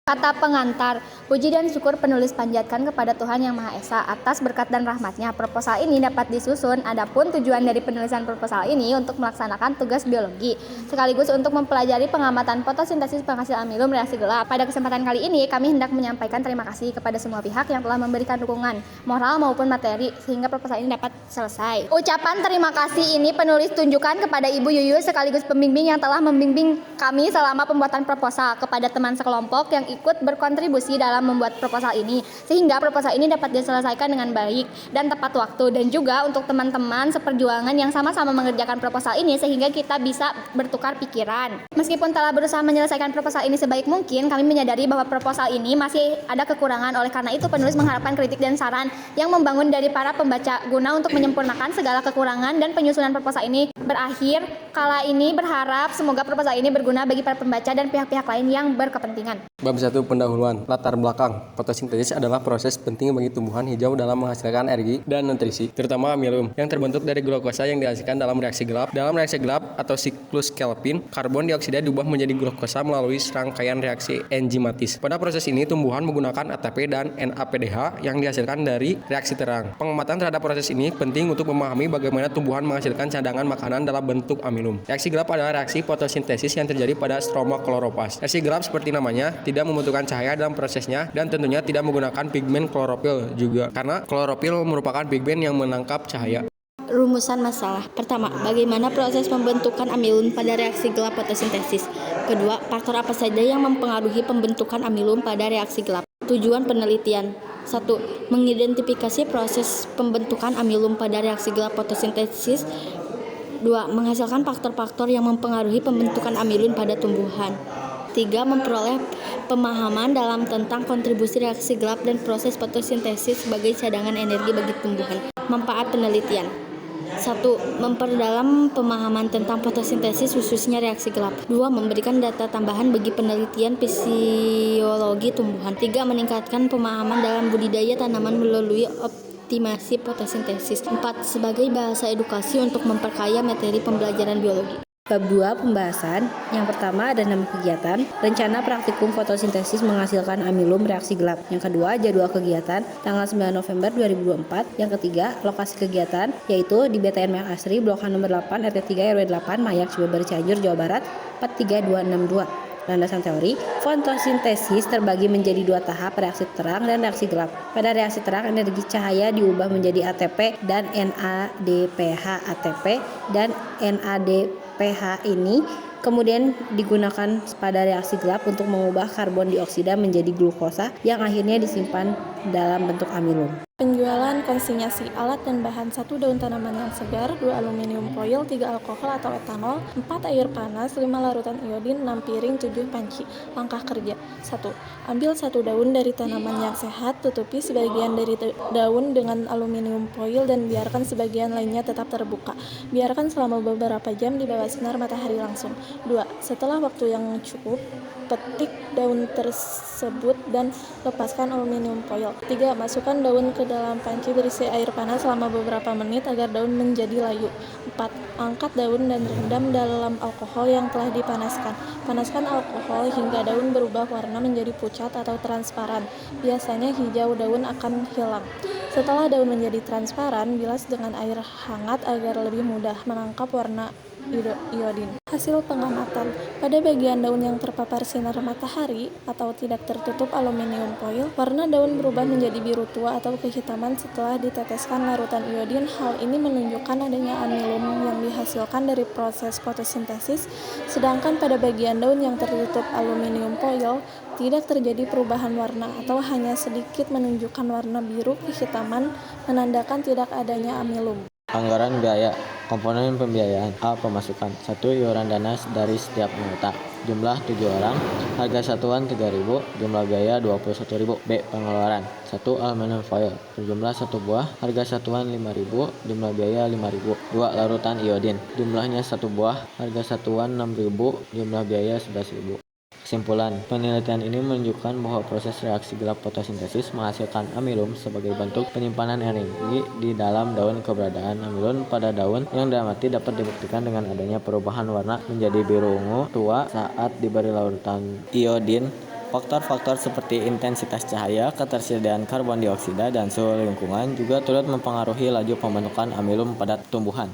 Kata pengantar, puji dan syukur penulis panjatkan kepada Tuhan Yang Maha Esa atas berkat dan rahmat-Nya. Proposal ini dapat disusun, adapun tujuan dari penulisan proposal ini untuk melaksanakan tugas biologi, sekaligus untuk mempelajari pengamatan fotosintesis penghasil amilum reaksi gelap. Pada kesempatan kali ini, kami hendak menyampaikan terima kasih kepada semua pihak yang telah memberikan dukungan, moral maupun materi, sehingga proposal ini dapat selesai. Ucapan terima kasih ini penulis tunjukkan kepada Ibu Yuyu sekaligus pembimbing yang telah membimbing kami selama pembuatan proposal, kepada teman sekelompok yang ikut berkontribusi dalam membuat proposal ini, sehingga proposal ini dapat diselesaikan dengan baik dan tepat waktu, dan juga untuk teman-teman seperjuangan yang sama-sama mengerjakan proposal ini sehingga kita bisa bertukar pikiran. Meskipun telah berusaha menyelesaikan proposal ini sebaik mungkin, kami menyadari bahwa proposal ini masih ada kekurangan. Oleh karena itu, penulis mengharapkan kritik dan saran yang membangun dari para pembaca guna untuk menyempurnakan segala kekurangan dan penyusunan proposal ini. Berakhir kala ini berharap semoga proposal ini berguna bagi para pembaca dan pihak-pihak lain yang berkepentingan. Bab 1. Pendahuluan. Latar belakang. Fotosintesis adalah proses penting bagi tumbuhan hijau dalam menghasilkan energi dan nutrisi, terutama amilum, yang terbentuk dari glukosa yang dihasilkan dalam reaksi gelap. Dalam reaksi gelap atau siklus Kelvin, karbon dioksida diubah menjadi glukosa melalui serangkaian reaksi enzimatis. Pada proses ini, tumbuhan menggunakan ATP dan NADPH yang dihasilkan dari reaksi terang. Pengamatan terhadap proses ini penting untuk memahami bagaimana tumbuhan menghasilkan cadangan makanan dalam bentuk amilum. Reaksi gelap adalah reaksi fotosintesis yang terjadi pada stroma kloroplast. Reaksi gelap seperti namanya tidak membutuhkan cahaya dalam prosesnya dan tentunya tidak menggunakan pigmen klorofil juga, karena klorofil merupakan pigmen yang menangkap cahaya. Rumusan masalah. Pertama, bagaimana proses pembentukan amilum pada reaksi gelap fotosintesis? Kedua, faktor apa saja yang mempengaruhi pembentukan amilum pada reaksi gelap? Tujuan penelitian. 1. Mengidentifikasi proses pembentukan amilum pada reaksi gelap fotosintesis. 2. Menghasilkan faktor-faktor yang mempengaruhi pembentukan amilum pada tumbuhan. 3. Memperoleh pemahaman dalam tentang kontribusi reaksi gelap dan proses fotosintesis sebagai cadangan energi bagi tumbuhan. Manfaat penelitian. 1. Memperdalam pemahaman tentang fotosintesis khususnya reaksi gelap. 2. Memberikan data tambahan bagi penelitian fisiologi tumbuhan. 3. Meningkatkan pemahaman dalam budidaya tanaman melalui optimasi fotosintesis. 4. Sebagai bahasa edukasi untuk memperkaya materi pembelajaran biologi. Bab 2. Pembahasan. Yang pertama ada nama kegiatan, rencana praktikum fotosintesis menghasilkan amilum reaksi gelap. Yang kedua, jadwal kegiatan tanggal 9 November 2024. Yang ketiga, lokasi kegiatan yaitu di BTN Mayang Asri, Blok H nomor 8 RT 3 RW 8 Mayak Cibeber Cianjur Jawa Barat 43262. Landasan teori, fotosintesis terbagi menjadi dua tahap, reaksi terang dan reaksi gelap. Pada reaksi terang, energi cahaya diubah menjadi ATP dan NADPH. ATP dan NADPH ini kemudian digunakan pada reaksi gelap untuk mengubah karbon dioksida menjadi glukosa yang akhirnya disimpan dalam bentuk amilum. Penjualan konsinyasi alat dan bahan: 1 daun tanaman yang segar, 2 aluminium foil, 3 alkohol atau etanol, 4 air panas, 5 larutan iodin, 6 piring, 7 panci. Langkah kerja: 1. Ambil 1 daun dari tanaman yang sehat, tutupi sebagian dari daun dengan aluminium foil dan biarkan sebagian lainnya tetap terbuka. Biarkan selama beberapa jam di bawah sinar matahari langsung. 2. Setelah waktu yang cukup, petik daun tersebut dan lepaskan aluminium foil. 3. Masukkan daun ke dalam panci berisi air panas selama beberapa menit agar daun menjadi layu. 4. Angkat daun dan rendam dalam alkohol yang telah dipanaskan. Panaskan alkohol hingga daun berubah warna menjadi pucat atau transparan. Biasanya hijau daun akan hilang. Setelah daun menjadi transparan, bilas dengan air hangat agar lebih mudah menangkap warna iodin. Hasil pengamatan: pada bagian daun yang terpapar sinar matahari atau tidak tertutup aluminium foil, warna daun berubah menjadi biru tua atau kehitaman setelah diteteskan larutan iodin. Hal ini menunjukkan adanya amilum yang dihasilkan dari proses fotosintesis, sedangkan pada bagian daun yang tertutup aluminium foil tidak terjadi perubahan warna atau hanya sedikit menunjukkan warna biru kehitaman, menandakan tidak adanya amilum. Anggaran biaya. Komponen pembiayaan: A. Pemasukan: 1. Iuran dana dari setiap anggota, jumlah 7 orang, harga satuan 3.000, jumlah biaya 21.000. B. Pengeluaran: 1. Aluminium foil berjumlah 1 buah, harga satuan 5.000, jumlah biaya 5.000. 2. Larutan iodin, jumlahnya 1 buah, harga satuan 6.000, jumlah biaya 11.000. Kesimpulan, penelitian ini menunjukkan bahwa proses reaksi gelap fotosintesis menghasilkan amilum sebagai bentuk penyimpanan energi di dalam daun. Keberadaan amilum pada daun yang diamati dapat dibuktikan dengan adanya perubahan warna menjadi biru ungu tua saat diberi larutan iodin Faktor-faktor seperti intensitas cahaya, ketersediaan karbon dioksida, dan suhu lingkungan juga turut mempengaruhi laju pembentukan amilum pada tumbuhan.